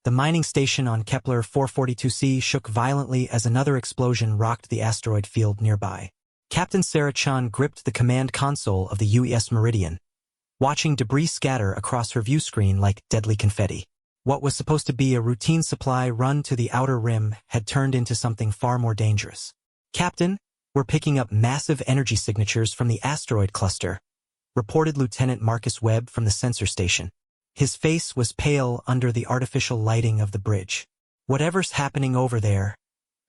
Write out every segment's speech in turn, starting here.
The mining station on Kepler 442c shook violently as another explosion rocked the asteroid field nearby. Captain Sarah Chan gripped the command console of the UES Meridian, watching debris scatter across her view screen like deadly confetti. What was supposed to be a routine supply run to the outer rim had turned into something far more dangerous. "Captain, we're picking up massive energy signatures from the asteroid cluster," reported Lieutenant Marcus Webb from the sensor station. His face was pale under the artificial lighting of the bridge. "Whatever's happening over there,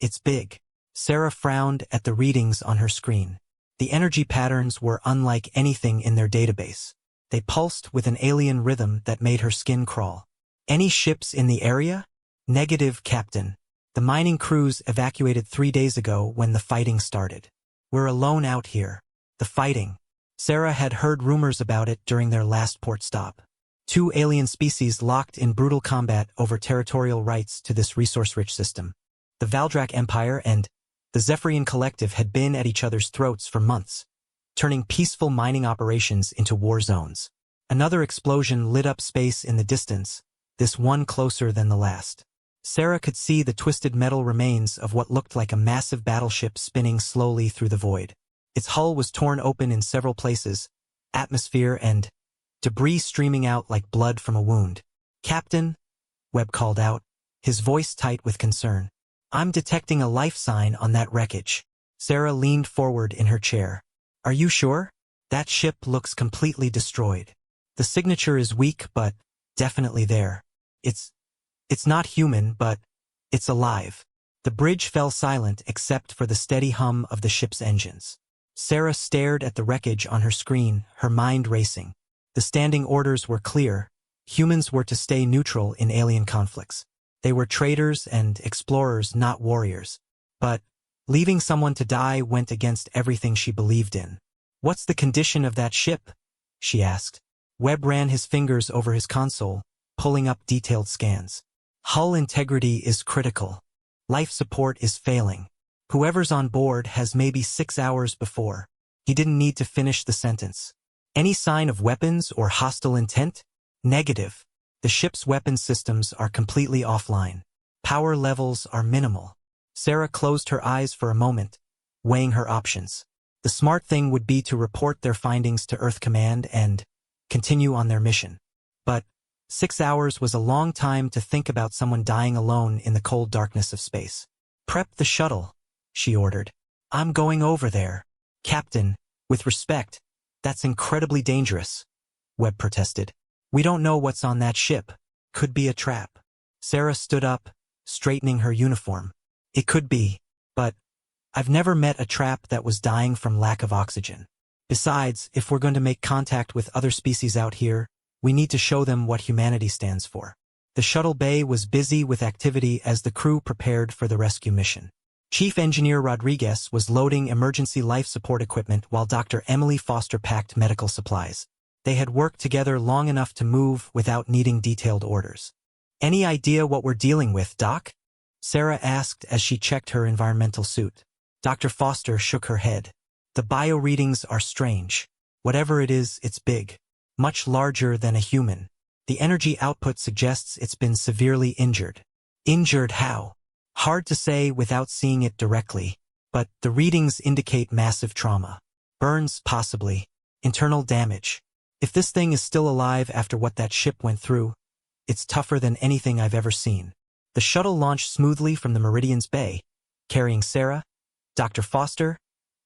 it's big." Sarah frowned at the readings on her screen. The energy patterns were unlike anything in their database. They pulsed with an alien rhythm that made her skin crawl. "Any ships in the area?" "Negative, Captain. The mining crews evacuated 3 days ago when the fighting started. We're alone out here." The fighting. Sarah had heard rumors about it during their last port stop. 2 alien species locked in brutal combat over territorial rights to this resource-rich system. The Valdrak Empire and the Zephyrian Collective had been at each other's throats for months, turning peaceful mining operations into war zones. Another explosion lit up space in the distance, this one closer than the last. Sarah could see the twisted metal remains of what looked like a massive battleship spinning slowly through the void. Its hull was torn open in several places, atmosphere and debris streaming out like blood from a wound. "Captain," Webb called out, his voice tight with concern. "I'm detecting a life sign on that wreckage." Sarah leaned forward in her chair. "Are you sure? That ship looks completely destroyed. The signature is weak, but definitely there. It's not human, but it's alive." The bridge fell silent except for the steady hum of the ship's engines. Sarah stared at the wreckage on her screen, her mind racing. The standing orders were clear. Humans were to stay neutral in alien conflicts. They were traders and explorers, not warriors. But leaving someone to die went against everything she believed in. "What's the condition of that ship?" she asked. Webb ran his fingers over his console, pulling up detailed scans. "Hull integrity is critical. Life support is failing. Whoever's on board has maybe 6 hours before." He didn't need to finish the sentence. "Any sign of weapons or hostile intent?" "Negative. The ship's weapons systems are completely offline. Power levels are minimal." Sarah closed her eyes for a moment, weighing her options. The smart thing would be to report their findings to Earth Command and continue on their mission. But 6 hours was a long time to think about someone dying alone in the cold darkness of space. "Prep the shuttle," she ordered. "I'm going over there." "Captain, with respect, that's incredibly dangerous," Webb protested. "We don't know what's on that ship. Could be a trap." Sarah stood up, straightening her uniform. "It could be, but I've never met a trap that was dying from lack of oxygen. Besides, if we're going to make contact with other species out here, we need to show them what humanity stands for." The shuttle bay was busy with activity as the crew prepared for the rescue mission. Chief Engineer Rodriguez was loading emergency life support equipment while Dr. Emily Foster packed medical supplies. They had worked together long enough to move without needing detailed orders. "Any idea what we're dealing with, Doc?" Sarah asked as she checked her environmental suit. Dr. Foster shook her head. "The bio readings are strange. Whatever it is, it's big. Much larger than a human. The energy output suggests it's been severely injured." "Injured how?" "Hard to say without seeing it directly, but the readings indicate massive trauma. Burns, possibly. Internal damage. If this thing is still alive after what that ship went through, it's tougher than anything I've ever seen." The shuttle launched smoothly from the Meridian's bay, carrying Sarah, Dr. Foster,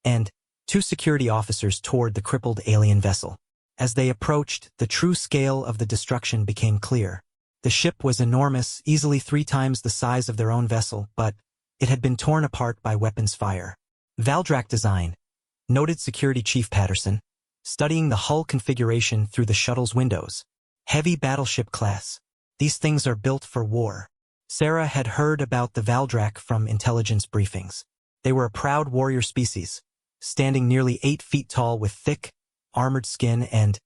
and 2 security officers toward the crippled alien vessel. As they approached, the true scale of the destruction became clear. The ship was enormous, easily 3 times the size of their own vessel, but it had been torn apart by weapons fire. "Valdrak design," noted Security Chief Patterson, studying the hull configuration through the shuttle's windows. "Heavy battleship class. These things are built for war." Sarah had heard about the Valdrak from intelligence briefings. They were a proud warrior species, standing nearly 8 feet tall with thick, armored skin and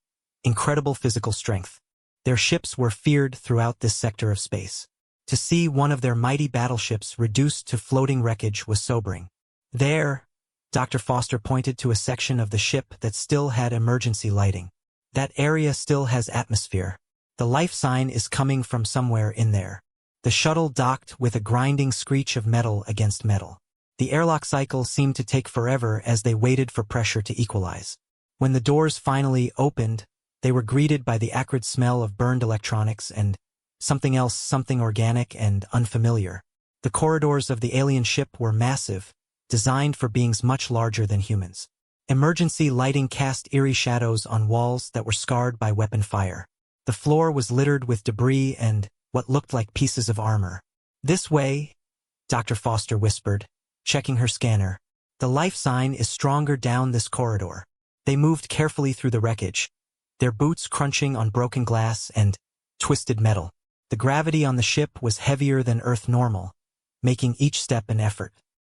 incredible physical strength. Their ships were feared throughout this sector of space. To see one of their mighty battleships reduced to floating wreckage was sobering. "There," Dr. Foster pointed to a section of the ship that still had emergency lighting. "That area still has atmosphere. The life sign is coming from somewhere in there." The shuttle docked with a grinding screech of metal against metal. The airlock cycle seemed to take forever as they waited for pressure to equalize. When the doors finally opened, they were greeted by the acrid smell of burned electronics and something else, something organic and unfamiliar. The corridors of the alien ship were massive, designed for beings much larger than humans. Emergency lighting cast eerie shadows on walls that were scarred by weapon fire. The floor was littered with debris and what looked like pieces of armor. "This way," Dr. Foster whispered, checking her scanner. "The life sign is stronger down this corridor." They moved carefully through the wreckage, their boots crunching on broken glass and twisted metal. The gravity on the ship was heavier than Earth normal, making each step an effort.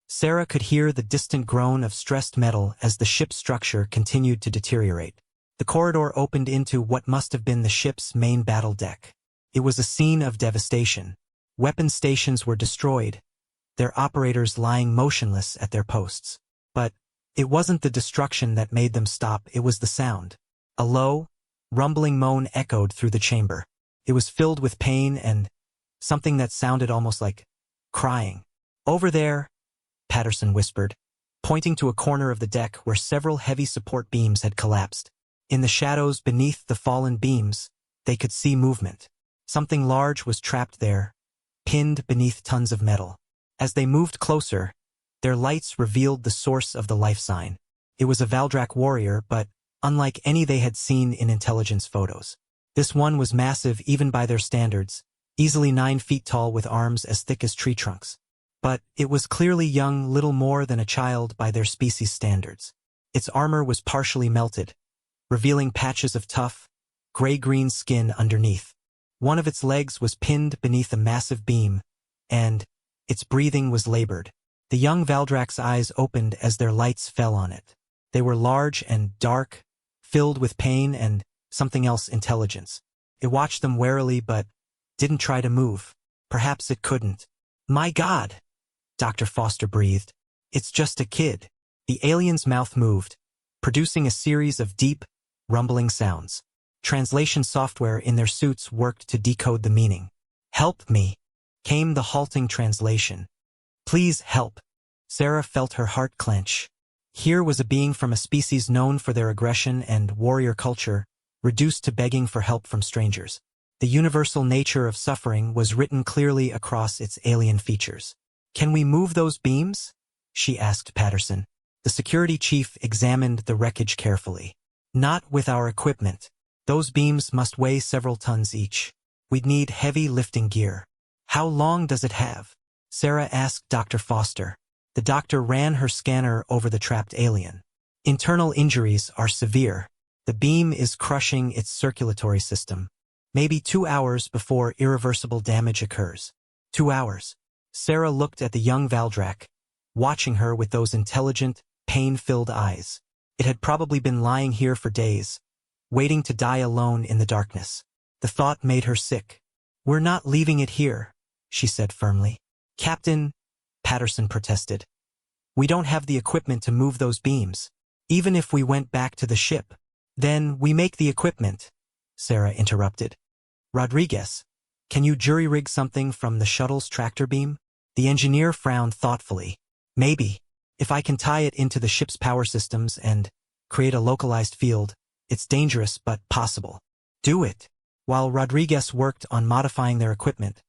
Sarah could hear the distant groan of stressed metal as the ship's structure continued to deteriorate. The corridor opened into what must have been the ship's main battle deck. It was a scene of devastation. Weapon stations were destroyed, their operators lying motionless at their posts. But it wasn't the destruction that made them stop, it was the sound. A low, rumbling moan echoed through the chamber. It was filled with pain and something that sounded almost like crying. "Over there," Patterson whispered, pointing to a corner of the deck where several heavy support beams had collapsed. In the shadows beneath the fallen beams, they could see movement. Something large was trapped there, pinned beneath tons of metal. As they moved closer, their lights revealed the source of the life sign. It was a Valdrak warrior, but unlike any they had seen in intelligence photos. This one was massive even by their standards, easily 9 feet tall with arms as thick as tree trunks. But it was clearly young, little more than a child by their species standards. Its armor was partially melted, revealing patches of tough, gray-green skin underneath. One of its legs was pinned beneath a massive beam, and its breathing was labored. The young Valdrak's eyes opened as their lights fell on it. They were large and dark, filled with pain and something else, intelligence. It watched them warily but didn't try to move. Perhaps it couldn't. "My God," Dr. Foster breathed. "It's just a kid." The alien's mouth moved, producing a series of deep, rumbling sounds. Translation software in their suits worked to decode the meaning. "Help me," came the halting translation. "Please help." Sarah felt her heart clench. Here was a being from a species known for their aggression and warrior culture, reduced to begging for help from strangers. The universal nature of suffering was written clearly across its alien features. "Can we move those beams?" she asked Patterson. The security chief examined the wreckage carefully. "Not with our equipment. Those beams must weigh several tons each. We'd need heavy lifting gear." "How long does it have?" Sarah asked Dr. Foster. The doctor ran her scanner over the trapped alien. "Internal injuries are severe. The beam is crushing its circulatory system. Maybe 2 hours before irreversible damage occurs." 2 hours. Sarah looked at the young Valdrak, watching her with those intelligent, pain-filled eyes. It had probably been lying here for days, waiting to die alone in the darkness. The thought made her sick. "We're not leaving it here," she said firmly. "Captain," Patterson protested, "we don't have the equipment to move those beams. Even if we went back to the ship." "Then we make the equipment," Sarah interrupted. "Rodriguez, can you jury-rig something from the shuttle's tractor beam?" The engineer frowned thoughtfully. "Maybe. If I can tie it into the ship's power systems and create a localized field, it's dangerous but possible." "Do it." While Rodriguez worked on modifying their equipment,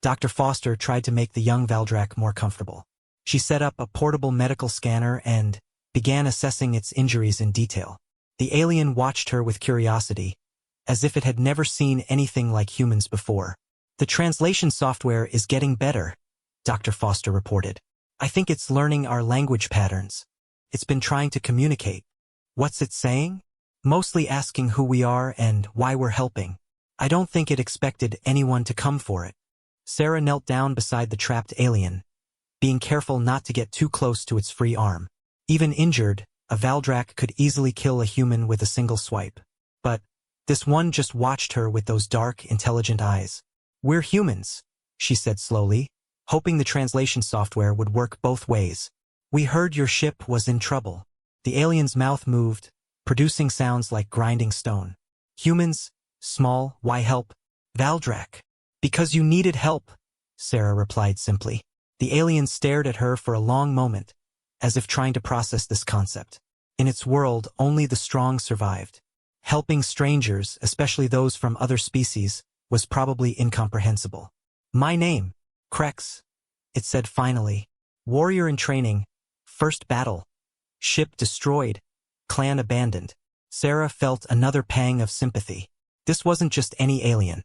Dr. Foster tried to make the young Valdrak more comfortable. She set up a portable medical scanner and began assessing its injuries in detail. The alien watched her with curiosity, as if it had never seen anything like humans before. "The translation software is getting better," Dr. Foster reported. "I think it's learning our language patterns. It's been trying to communicate." "What's it saying?" "Mostly asking who we are and why we're helping. I don't think it expected anyone to come for it." Sarah knelt down beside the trapped alien, being careful not to get too close to its free arm. Even injured, a Valdrak could easily kill a human with a single swipe. But this one just watched her with those dark, intelligent eyes. "We're humans," she said slowly, hoping the translation software would work both ways. "We heard your ship was in trouble." The alien's mouth moved, producing sounds like grinding stone. "Humans, small, why help?" "Valdrak. Because you needed help," Sarah replied simply. The alien stared at her for a long moment, as if trying to process this concept. In its world, only the strong survived. Helping strangers, especially those from other species, was probably incomprehensible. My name, Krex, it said finally. Warrior in training, first battle. Ship destroyed, clan abandoned. Sarah felt another pang of sympathy. This wasn't just any alien.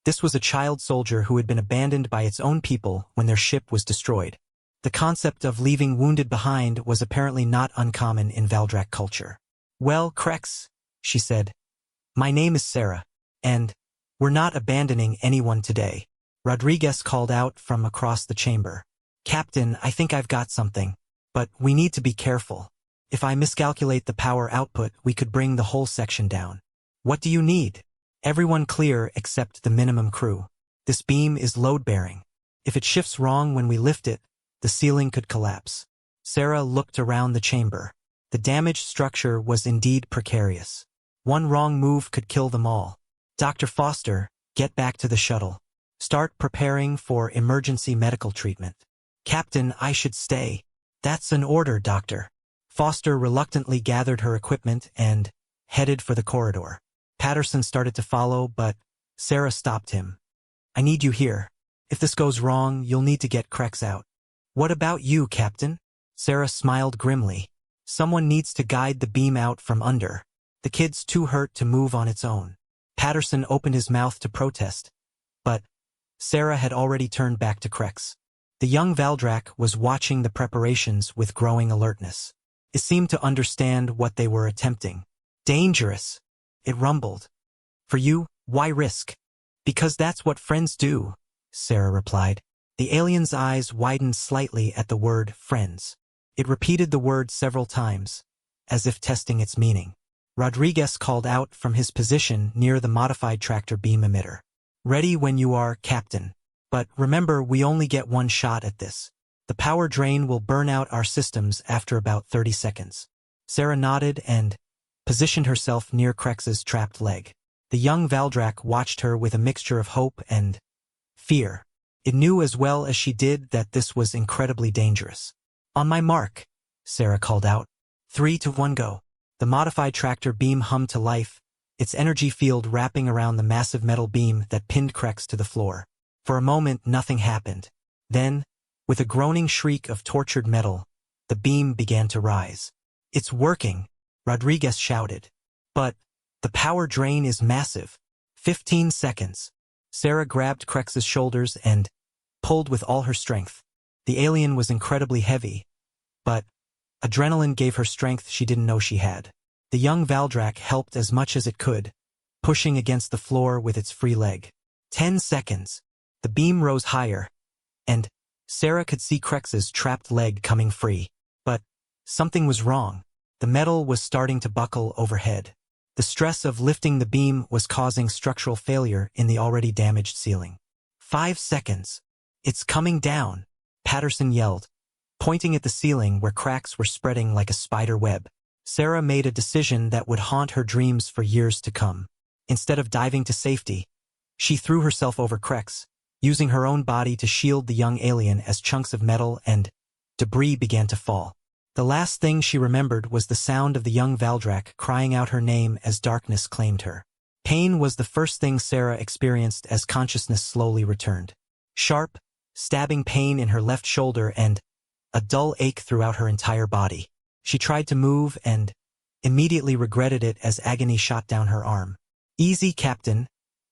This was a child soldier who had been abandoned by its own people when their ship was destroyed. The concept of leaving wounded behind was apparently not uncommon in Valdrak culture. Well, Krex, she said. My name is Sarah, and we're not abandoning anyone today. Rodriguez called out from across the chamber. Captain, I think I've got something, but we need to be careful. If I miscalculate the power output, we could bring the whole section down. What do you need? Everyone clear except the minimum crew. This beam is load-bearing. If it shifts wrong when we lift it, the ceiling could collapse. Sarah looked around the chamber. The damaged structure was indeed precarious. One wrong move could kill them all. Dr. Foster, get back to the shuttle. Start preparing for emergency medical treatment. Captain, I should stay. That's an order, Doctor. Foster reluctantly gathered her equipment and headed for the corridor. Patterson started to follow, but Sarah stopped him. I need you here. If this goes wrong, you'll need to get Krex out. What about you, Captain? Sarah smiled grimly. Someone needs to guide the beam out from under. The kid's too hurt to move on its own. Patterson opened his mouth to protest, but Sarah had already turned back to Krex. The young Valdrak was watching the preparations with growing alertness. It seemed to understand what they were attempting. Dangerous, it rumbled. For you, why risk? Because that's what friends do, Sarah replied. The alien's eyes widened slightly at the word friends. It repeated the word several times, as if testing its meaning. Rodriguez called out from his position near the modified tractor beam emitter. Ready when you are, Captain. But remember, we only get one shot at this. The power drain will burn out our systems after about 30 seconds. Sarah nodded and positioned herself near Krex's trapped leg. The young Valdrak watched her with a mixture of hope and fear. It knew as well as she did that this was incredibly dangerous. On my mark, Sarah called out. 3, 2, 1, go. The modified tractor beam hummed to life, its energy field wrapping around the massive metal beam that pinned Krex to the floor. For a moment, nothing happened. Then, with a groaning shriek of tortured metal, the beam began to rise. It's working, Rodriguez shouted. But the power drain is massive. 15 seconds. Sarah grabbed Krex's shoulders and pulled with all her strength. The alien was incredibly heavy, but adrenaline gave her strength she didn't know she had. The young Valdrak helped as much as it could, pushing against the floor with its free leg. 10 seconds. The beam rose higher, and Sarah could see Krex's trapped leg coming free. But something was wrong. The metal was starting to buckle overhead. The stress of lifting the beam was causing structural failure in the already damaged ceiling. 5 seconds. It's coming down, Patterson yelled, pointing at the ceiling where cracks were spreading like a spider web. Sarah made a decision that would haunt her dreams for years to come. Instead of diving to safety, she threw herself over Krex, using her own body to shield the young alien as chunks of metal and debris began to fall. The last thing she remembered was the sound of the young Valdrak crying out her name as darkness claimed her. Pain was the first thing Sarah experienced as consciousness slowly returned. Sharp, stabbing pain in her left shoulder and a dull ache throughout her entire body. She tried to move and immediately regretted it as agony shot down her arm. Easy, Captain,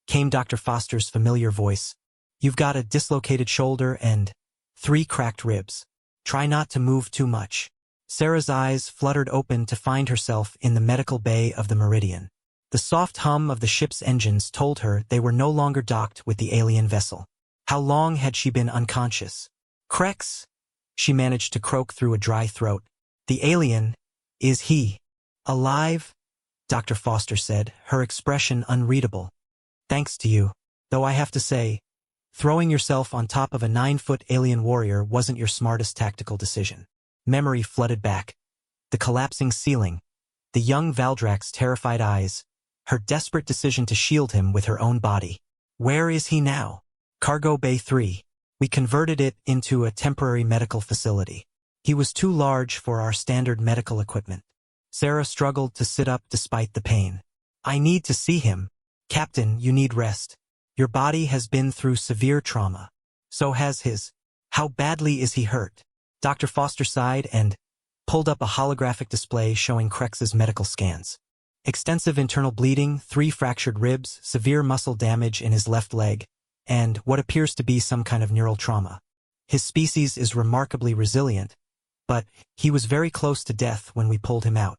came Dr. Foster's familiar voice. You've got a dislocated shoulder and 3 cracked ribs. Try not to move too much. Sarah's eyes fluttered open to find herself in the medical bay of the Meridian. The soft hum of the ship's engines told her they were no longer docked with the alien vessel. How long had she been unconscious? Krex, she managed to croak through a dry throat. The alien, is he alive? Dr. Foster said, her expression unreadable. Thanks to you, though I have to say, throwing yourself on top of a 9-foot alien warrior wasn't your smartest tactical decision. Memory flooded back. The collapsing ceiling, the young Valdrak's terrified eyes, her desperate decision to shield him with her own body. Where is he now? Cargo Bay 3. We converted it into a temporary medical facility. He was too large for our standard medical equipment. Sarah struggled to sit up despite the pain. I need to see him. Captain, you need rest. Your body has been through severe trauma. So has his. How badly is he hurt? Dr. Foster sighed and pulled up a holographic display showing Crex's medical scans. Extensive internal bleeding, 3 fractured ribs, severe muscle damage in his left leg, and what appears to be some kind of neural trauma. His species is remarkably resilient, but he was very close to death when we pulled him out.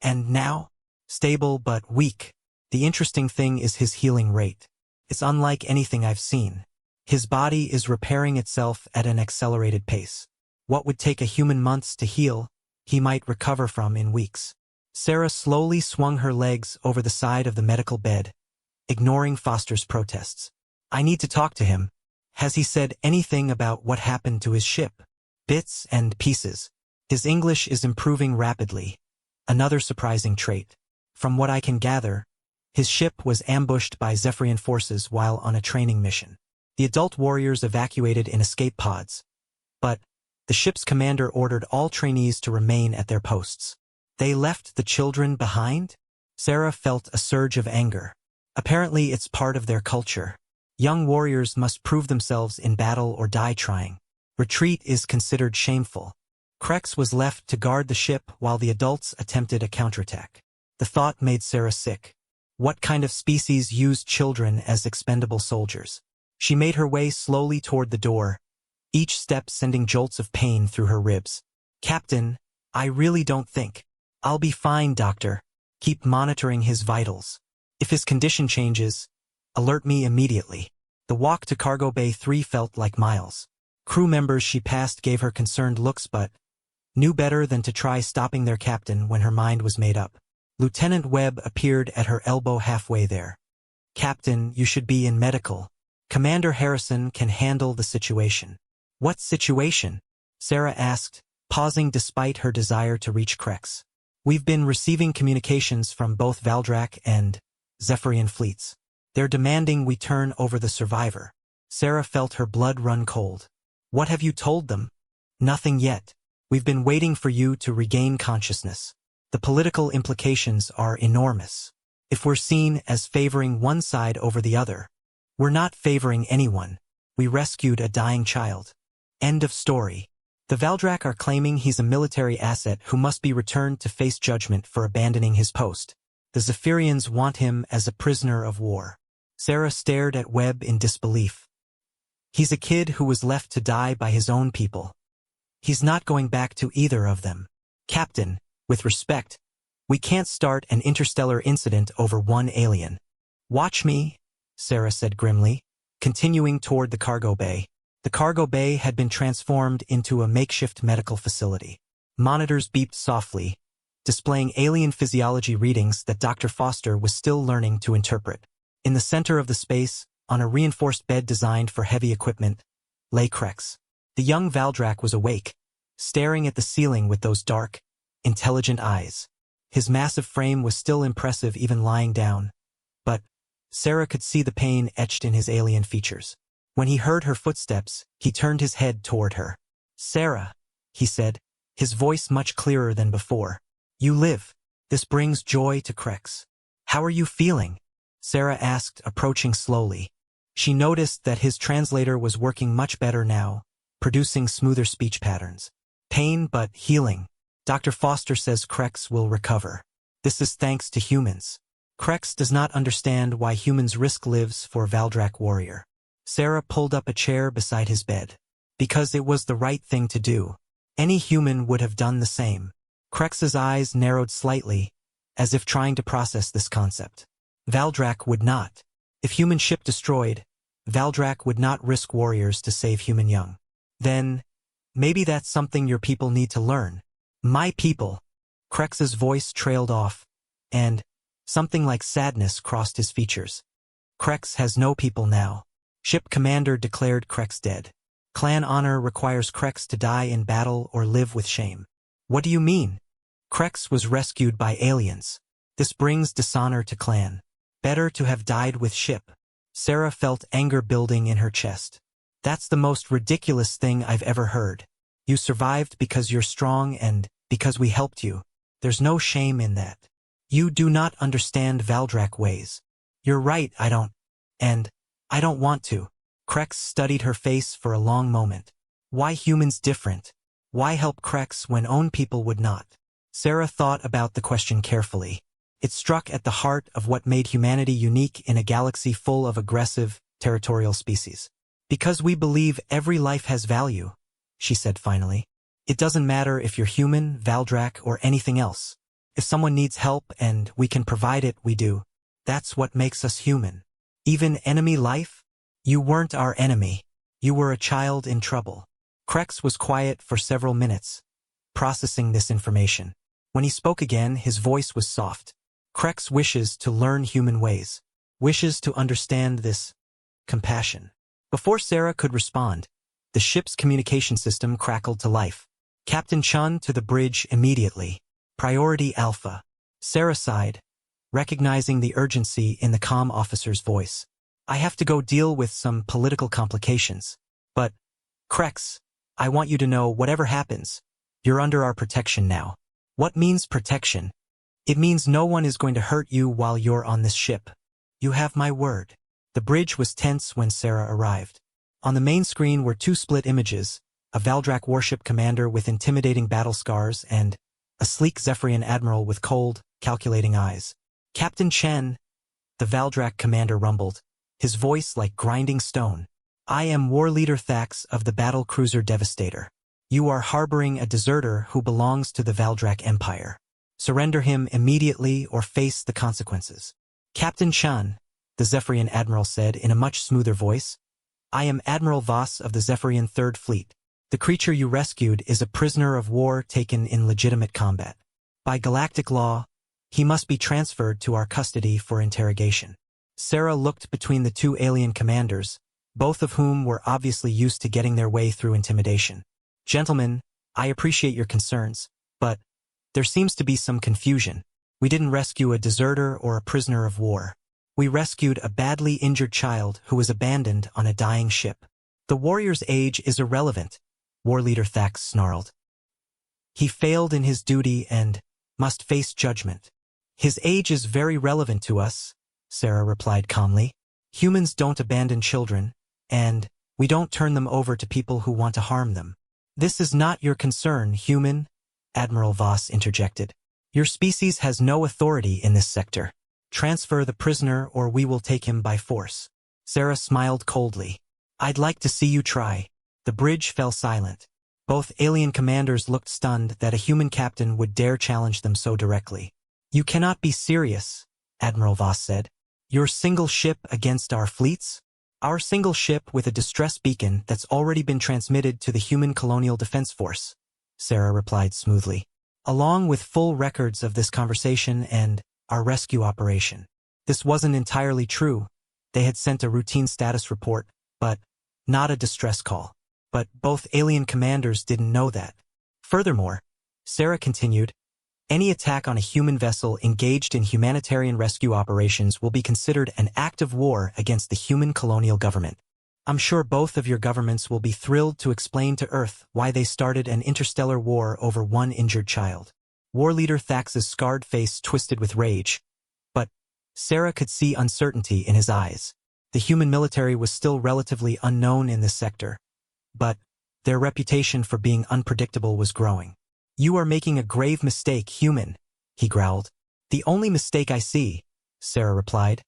And now? Stable but weak. The interesting thing is his healing rate. It's unlike anything I've seen. His body is repairing itself at an accelerated pace. What would take a human months to heal, he might recover from in weeks. Sarah slowly swung her legs over the side of the medical bed, ignoring Foster's protests. I need to talk to him. Has he said anything about what happened to his ship? Bits and pieces. His English is improving rapidly. Another surprising trait. From what I can gather, his ship was ambushed by Zephyrian forces while on a training mission. The adult warriors evacuated in escape pods, but the ship's commander ordered all trainees to remain at their posts. They left the children behind? Sarah felt a surge of anger. Apparently it's part of their culture. Young warriors must prove themselves in battle or die trying. Retreat is considered shameful. Crex was left to guard the ship while the adults attempted a counterattack. The thought made Sarah sick. What kind of species used children as expendable soldiers? She made her way slowly toward the door, each step sending jolts of pain through her ribs. Captain, I really don't think. I'll be fine, Doctor. Keep monitoring his vitals. If his condition changes, alert me immediately. The walk to Cargo Bay 3 felt like miles. Crew members she passed gave her concerned looks but knew better than to try stopping their captain when her mind was made up. Lieutenant Webb appeared at her elbow halfway there. Captain, you should be in medical. Commander Harrison can handle the situation. What situation? Sarah asked, pausing despite her desire to reach Crex. We've been receiving communications from both Valdrak and Zephyrian fleets. They're demanding we turn over the survivor. Sarah felt her blood run cold. What have you told them? Nothing yet. We've been waiting for you to regain consciousness. The political implications are enormous. If we're seen as favoring one side over the other, we're not favoring anyone. We rescued a dying child. End of story. The Valdrak are claiming he's a military asset who must be returned to face judgment for abandoning his post. The Zephyrians want him as a prisoner of war. Sarah stared at Webb in disbelief. He's a kid who was left to die by his own people. He's not going back to either of them. Captain, with respect, we can't start an interstellar incident over one alien. Watch me, Sarah said grimly, continuing toward the cargo bay. The cargo bay had been transformed into a makeshift medical facility. Monitors beeped softly, displaying alien physiology readings that Dr. Foster was still learning to interpret. In the center of the space, on a reinforced bed designed for heavy equipment, lay Crex. The young Valdrak was awake, staring at the ceiling with those dark, intelligent eyes. His massive frame was still impressive even lying down, but Sarah could see the pain etched in his alien features. When he heard her footsteps, he turned his head toward her. Sarah, he said, his voice much clearer than before. You live. This brings joy to Crex. How are you feeling? Sarah asked, approaching slowly. She noticed that his translator was working much better now, producing smoother speech patterns. Pain but healing. Dr. Foster says Crex will recover. This is thanks to humans. Crex does not understand why humans risk lives for Valdrak warrior. Sarah pulled up a chair beside his bed. Because it was the right thing to do. Any human would have done the same. Crex's eyes narrowed slightly, as if trying to process this concept. Valdrak would not. If human ship destroyed, Valdrak would not risk warriors to save human young. Then, maybe that's something your people need to learn. My people. Crex's voice trailed off, and something like sadness crossed his features. Crex has no people now. Ship commander declared Crex dead. Clan honor requires Crex to die in battle or live with shame. What do you mean? Crex was rescued by aliens. This brings dishonor to clan. Better to have died with ship. Sarah felt anger building in her chest. That's the most ridiculous thing I've ever heard. You survived because you're strong and because we helped you. There's no shame in that. You do not understand Valdrak ways. You're right, I don't. And I don't want to. Krex studied her face for a long moment. Why humans different? Why help Krex when own people would not? Sarah thought about the question carefully. It struck at the heart of what made humanity unique in a galaxy full of aggressive, territorial species. Because we believe every life has value, she said finally. It doesn't matter if you're human, Valdrak, or anything else. If someone needs help and we can provide it, we do. That's what makes us human. Even enemy life? You weren't our enemy. You were a child in trouble. Krex was quiet for several minutes, processing this information. When he spoke again, his voice was soft. Krex wishes to learn human ways, wishes to understand this compassion. Before Sarah could respond, the ship's communication system crackled to life. Captain Chun to the bridge immediately. Priority Alpha. Sarah sighed, recognizing the urgency in the comm officer's voice. I have to go deal with some political complications. But, Krex, I want you to know whatever happens, you're under our protection now. What means protection? It means no one is going to hurt you while you're on this ship. You have my word. The bridge was tense when Sarah arrived. On the main screen were two split images, a Valdrak warship commander with intimidating battle scars and a sleek Zephyrian admiral with cold, calculating eyes. Captain Chen, the Valdrak commander rumbled, his voice like grinding stone. I am war leader Thax of the battle cruiser Devastator. You are harboring a deserter who belongs to the Valdrak Empire. Surrender him immediately or face the consequences. Captain Chan, the Zephyrian admiral said in a much smoother voice, I am Admiral Voss of the Zephyrian Third Fleet. The creature you rescued is a prisoner of war taken in legitimate combat. By galactic law, he must be transferred to our custody for interrogation. Sarah looked between the two alien commanders, both of whom were obviously used to getting their way through intimidation. Gentlemen, I appreciate your concerns, but there seems to be some confusion. We didn't rescue a deserter or a prisoner of war. We rescued a badly injured child who was abandoned on a dying ship. The warrior's age is irrelevant, War Leader Thax snarled. He failed in his duty and must face judgment. His age is very relevant to us, Sarah replied calmly. Humans don't abandon children, and we don't turn them over to people who want to harm them. This is not your concern, human, Admiral Voss interjected. Your species has no authority in this sector. Transfer the prisoner or we will take him by force. Sarah smiled coldly. I'd like to see you try. The bridge fell silent. Both alien commanders looked stunned that a human captain would dare challenge them so directly. You cannot be serious, Admiral Voss said. Your single ship against our fleets? Our single ship with a distress beacon that's already been transmitted to the Human Colonial Defense Force, Sarah replied smoothly, along with full records of this conversation and our rescue operation. This wasn't entirely true. They had sent a routine status report, but not a distress call. But both alien commanders didn't know that. Furthermore, Sarah continued, any attack on a human vessel engaged in humanitarian rescue operations will be considered an act of war against the human colonial government. I'm sure both of your governments will be thrilled to explain to Earth why they started an interstellar war over one injured child. War Leader Thax's scarred face twisted with rage, but Sarah could see uncertainty in his eyes. The human military was still relatively unknown in this sector, but their reputation for being unpredictable was growing. You are making a grave mistake, human, he growled. The only mistake I see, Sarah replied,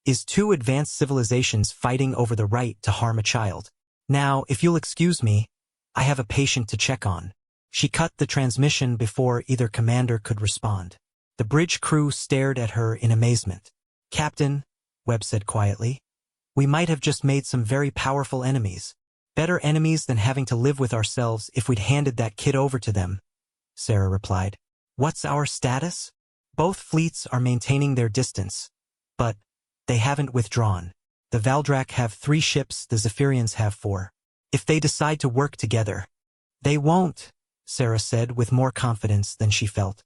is two advanced civilizations fighting over the right to harm a child. Now, if you'll excuse me, I have a patient to check on. She cut the transmission before either commander could respond. The bridge crew stared at her in amazement. Captain, Webb said quietly, we might have just made some very powerful enemies. Better enemies than having to live with ourselves if we'd handed that kid over to them, Sarah replied. What's our status? Both fleets are maintaining their distance, but they haven't withdrawn. The Valdrak have 3 ships, the Zephyrians have 4. If they decide to work together, they won't, Sarah said with more confidence than she felt.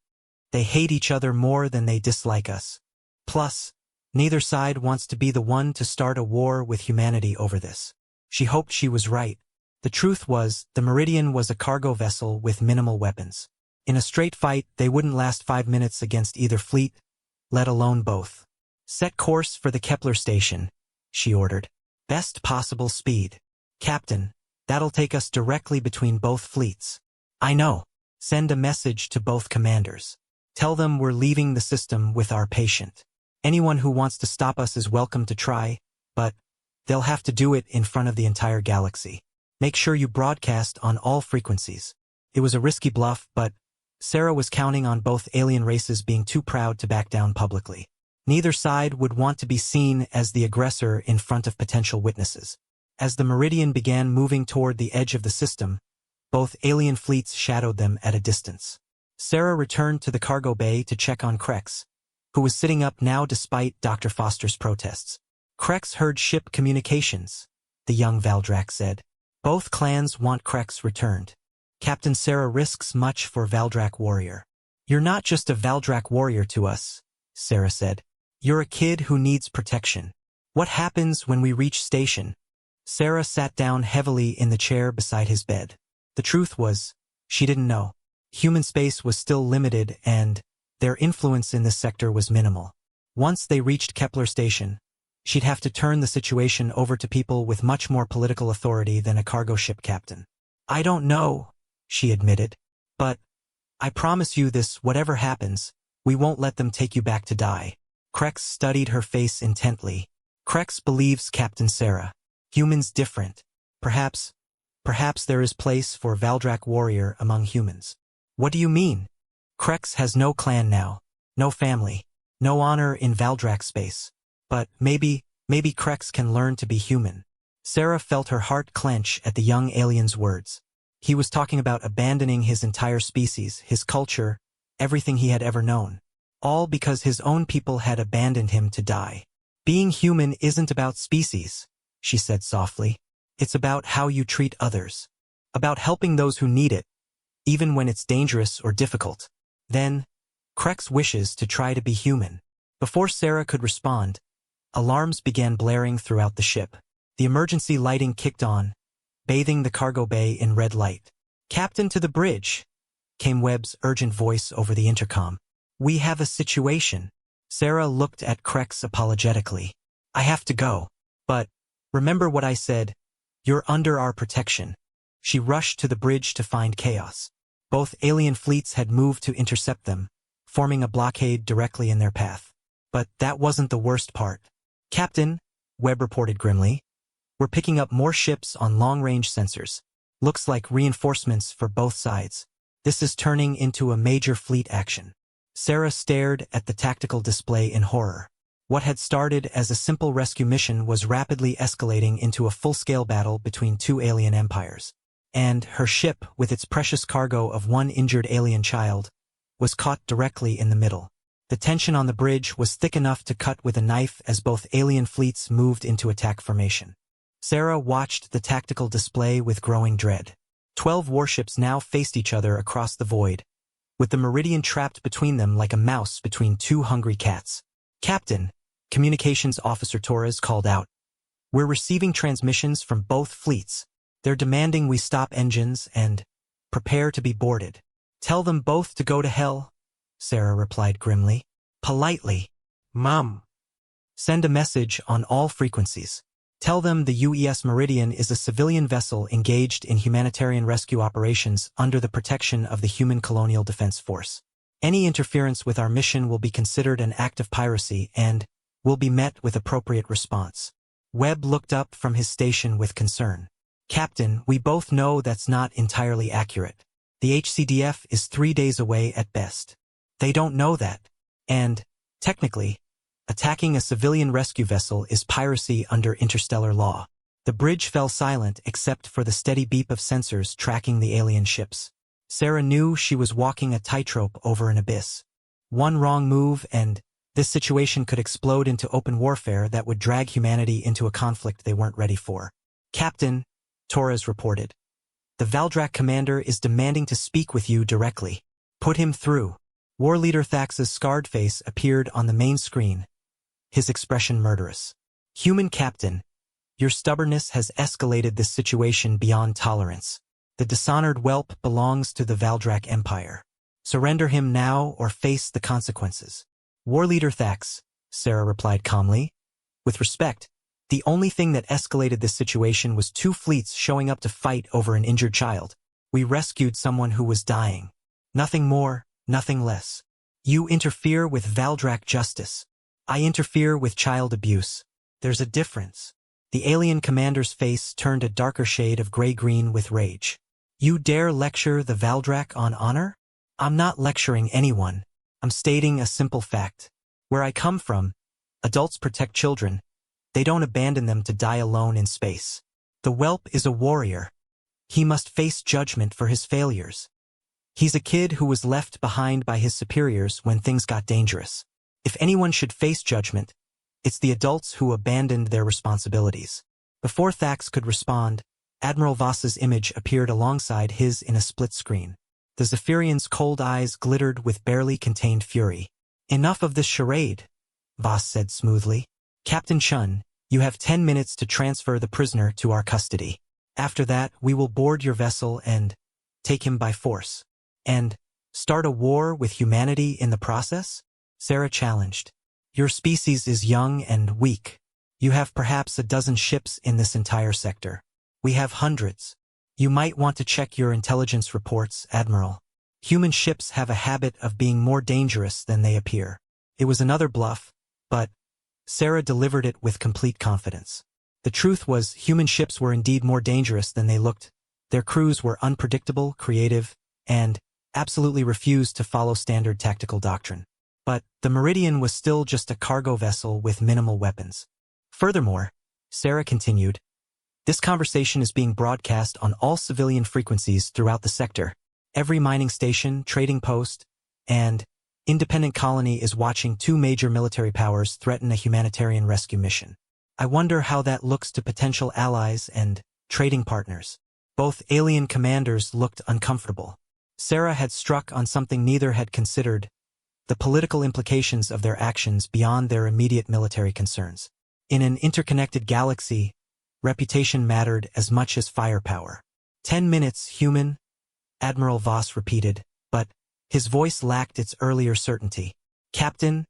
They hate each other more than they dislike us. Plus, neither side wants to be the one to start a war with humanity over this. She hoped she was right. The truth was, the Meridian was a cargo vessel with minimal weapons. In a straight fight, they wouldn't last 5 minutes against either fleet, let alone both. Set course for the Kepler station, she ordered. Best possible speed. Captain, that'll take us directly between both fleets. I know. Send a message to both commanders. Tell them we're leaving the system with our patient. Anyone who wants to stop us is welcome to try, but they'll have to do it in front of the entire galaxy. Make sure you broadcast on all frequencies. It was a risky bluff, but Sarah was counting on both alien races being too proud to back down publicly. Neither side would want to be seen as the aggressor in front of potential witnesses. As the Meridian began moving toward the edge of the system, both alien fleets shadowed them at a distance. Sarah returned to the cargo bay to check on Krex, who was sitting up now despite Dr. Foster's protests. Krex heard ship communications, the young Valdrak said. Both clans want Krex returned. Captain Sarah risks much for Valdrak warrior. You're not just a Valdrak warrior to us, Sarah said. You're a kid who needs protection. What happens when we reach station? Sarah sat down heavily in the chair beside his bed. The truth was, she didn't know. Human space was still limited and their influence in this sector was minimal. Once they reached Kepler Station, she'd have to turn the situation over to people with much more political authority than a cargo ship captain. I don't know, she admitted, but I promise you this, whatever happens, we won't let them take you back to die. Krex studied her face intently. Krex believes Captain Sarah. Humans different. Perhaps there is place for Valdrak warrior among humans. What do you mean? Krex has no clan now, no family, no honor in Valdrak space. But maybe Krex can learn to be human. Sarah felt her heart clench at the young alien's words. He was talking about abandoning his entire species, his culture, everything he had ever known. All because his own people had abandoned him to die. Being human isn't about species, she said softly. It's about how you treat others. About helping those who need it, even when it's dangerous or difficult. Then, Krex wishes to try to be human. Before Sarah could respond, alarms began blaring throughout the ship. The emergency lighting kicked on, bathing the cargo bay in red light. Captain, to the bridge, came Webb's urgent voice over the intercom. We have a situation. Sarah looked at Krex apologetically. I have to go. But, remember what I said, you're under our protection. She rushed to the bridge to find chaos. Both alien fleets had moved to intercept them, forming a blockade directly in their path. But that wasn't the worst part. Captain, Webb reported grimly, we're picking up more ships on long-range sensors. Looks like reinforcements for both sides. This is turning into a major fleet action. Sarah stared at the tactical display in horror. What had started as a simple rescue mission was rapidly escalating into a full-scale battle between two alien empires. And her ship, with its precious cargo of one injured alien child, was caught directly in the middle. The tension on the bridge was thick enough to cut with a knife as both alien fleets moved into attack formation. Sarah watched the tactical display with growing dread. 12 warships now faced each other across the void, with the Meridian trapped between them like a mouse between two hungry cats. Captain, Communications Officer Torres called out. We're receiving transmissions from both fleets. They're demanding we stop engines and prepare to be boarded. Tell them both to go to hell, Sarah replied grimly. Politely. Mom. Send a message on all frequencies. Tell them the UES Meridian is a civilian vessel engaged in humanitarian rescue operations under the protection of the Human Colonial Defense Force. Any interference with our mission will be considered an act of piracy and will be met with appropriate response. Webb looked up from his station with concern. Captain, we both know that's not entirely accurate. The HCDF is 3 days away at best. They don't know that. And, technically, attacking a civilian rescue vessel is piracy under interstellar law. The bridge fell silent except for the steady beep of sensors tracking the alien ships. Sarah knew she was walking a tightrope over an abyss. One wrong move and this situation could explode into open warfare that would drag humanity into a conflict they weren't ready for. Captain, Torres reported. The Valdrak commander is demanding to speak with you directly. Put him through. War Leader Thax's scarred face appeared on the main screen, his expression murderous. Human Captain, Your stubbornness has escalated this situation beyond tolerance. The dishonored whelp belongs to the Valdrak Empire. Surrender him now or face the consequences. War Leader Thax, Sarah replied calmly. With respect, the only thing that escalated this situation was 2 fleets showing up to fight over an injured child. We rescued someone who was dying. Nothing more, nothing less. You interfere with Valdrak justice. I interfere with child abuse. There's a difference. The alien commander's face turned a darker shade of gray-green with rage. You dare lecture the Valdrak on honor? I'm not lecturing anyone. I'm stating a simple fact. Where I come from, adults protect children. They don't abandon them to die alone in space. The whelp is a warrior. He must face judgment for his failures. He's a kid who was left behind by his superiors when things got dangerous. If anyone should face judgment, it's the adults who abandoned their responsibilities. Before Thax could respond, Admiral Voss's image appeared alongside his in a split screen. The Zephyrian's cold eyes glittered with barely contained fury. Enough of this charade, Voss said smoothly. Captain Chun, you have 10 minutes to transfer the prisoner to our custody. After that, we will board your vessel and take him by force. And start a war with humanity in the process? Sarah challenged. Your species is young and weak. You have perhaps a dozen ships in this entire sector. We have hundreds. You might want to check your intelligence reports, Admiral. Human ships have a habit of being more dangerous than they appear. It was another bluff, but Sarah delivered it with complete confidence. The truth was, human ships were indeed more dangerous than they looked. Their crews were unpredictable, creative, and absolutely refused to follow standard tactical doctrine. But the Meridian was still just a cargo vessel with minimal weapons. Furthermore, Sarah continued, this conversation is being broadcast on all civilian frequencies throughout the sector. Every mining station, trading post, and independent colony is watching 2 major military powers threaten a humanitarian rescue mission. I wonder how that looks to potential allies and trading partners. Both alien commanders looked uncomfortable. Sarah had struck on something neither had considered, the political implications of their actions beyond their immediate military concerns. In an interconnected galaxy, reputation mattered as much as firepower. 10 minutes, human, Admiral Voss repeated, but his voice lacked its earlier certainty. Captain,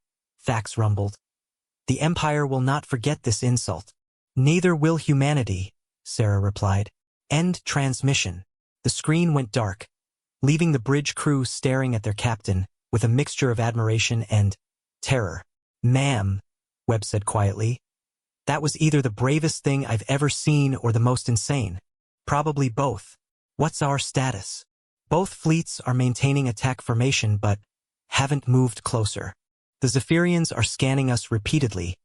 Thax rumbled. The Empire will not forget this insult. Neither will humanity, Sarah replied. End transmission. The screen went dark, leaving the bridge crew staring at their captain with a mixture of admiration and terror. Ma'am, Webb said quietly. That was either the bravest thing I've ever seen or the most insane. Probably both. What's our status? Both fleets are maintaining attack formation but haven't moved closer. The Zephyrians are scanning us repeatedly,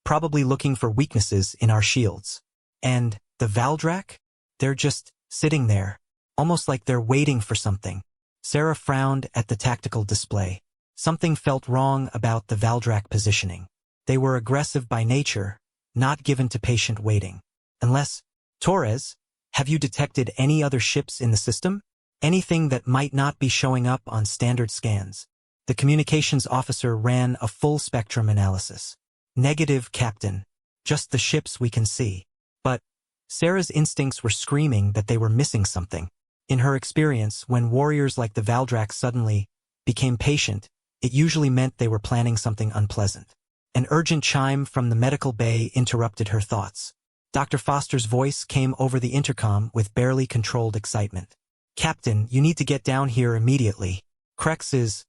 probably looking for weaknesses in our shields. And the Valdrak? They're just sitting there, almost like they're waiting for something. Sarah frowned at the tactical display. Something felt wrong about the Valdrak positioning. They were aggressive by nature, not given to patient waiting. Unless, Torres, have you detected any other ships in the system? Anything that might not be showing up on standard scans? The communications officer ran a full spectrum analysis. Negative, Captain. Just the ships we can see. But Sarah's instincts were screaming that they were missing something. In her experience, when warriors like the Valdrak suddenly became patient, it usually meant they were planning something unpleasant. An urgent chime from the medical bay interrupted her thoughts. Dr. Foster's voice came over the intercom with barely controlled excitement. Captain, you need to get down here immediately. Krex is...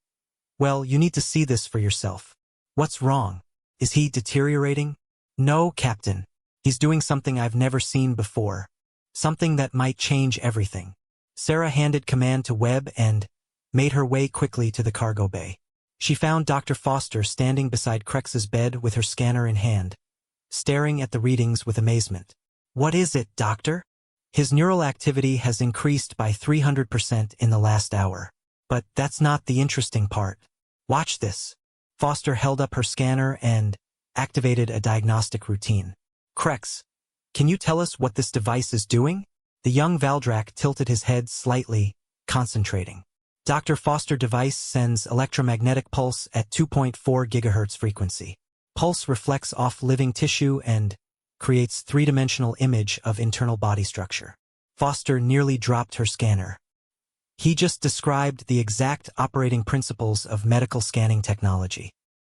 Well, you need to see this for yourself. What's wrong? Is he deteriorating? No, Captain. He's doing something I've never seen before. Something that might change everything. Sarah handed command to Webb and made her way quickly to the cargo bay. She found Dr. Foster standing beside Krex's bed with her scanner in hand, staring at the readings with amazement. What is it, Doctor? His neural activity has increased by 300% in the last hour. But that's not the interesting part. Watch this. Foster held up her scanner and activated a diagnostic routine. Krex, can you tell us what this device is doing? The young Valdrak tilted his head slightly, concentrating. Dr. Foster device sends electromagnetic pulse at 2.4 GHz frequency. Pulse reflects off living tissue and creates three-dimensional image of internal body structure. Foster nearly dropped her scanner. He just described the exact operating principles of medical scanning technology.